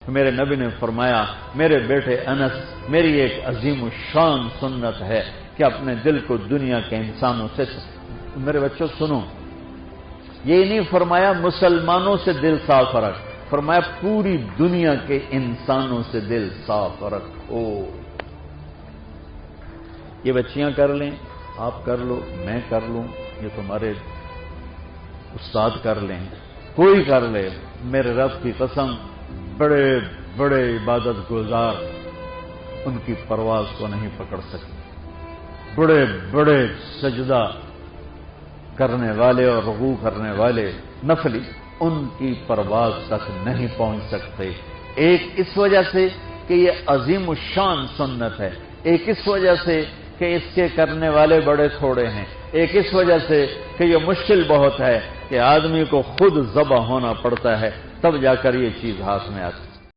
میرے نبی نے فرمایا میرے بیٹے انس، میری ایک عظیم الشان سنت ہے کہ اپنے دل کو دنیا کے انسانوں سے، میرے بچوں سنو، یہ نہیں فرمایا مسلمانوں سے دل صاف رکھ، فرمایا پوری دنیا کے انسانوں سے دل صاف رکھو۔ یہ بچیاں کر لیں، آپ کر لو، میں کر لوں، یہ تمہارے استاد کر لیں، کوئی کر لے، میرے رب کی قسم بڑے بڑے عبادت گزار ان کی پرواز کو نہیں پکڑ سکتے، بڑے بڑے سجدہ کرنے والے اور رکوع کرنے والے نفلی ان کی پرواز تک نہیں پہنچ سکتے، ایک اس وجہ سے کہ یہ عظیم الشان سنت ہے، ایک اس وجہ سے کہ اس کے کرنے والے بڑے تھوڑے ہیں، ایک اس وجہ سے کہ یہ مشکل بہت ہے کہ آدمی کو خود ذبح ہونا پڑتا ہے تب جا کر یہ چیز ہاتھ میں آتی ہے۔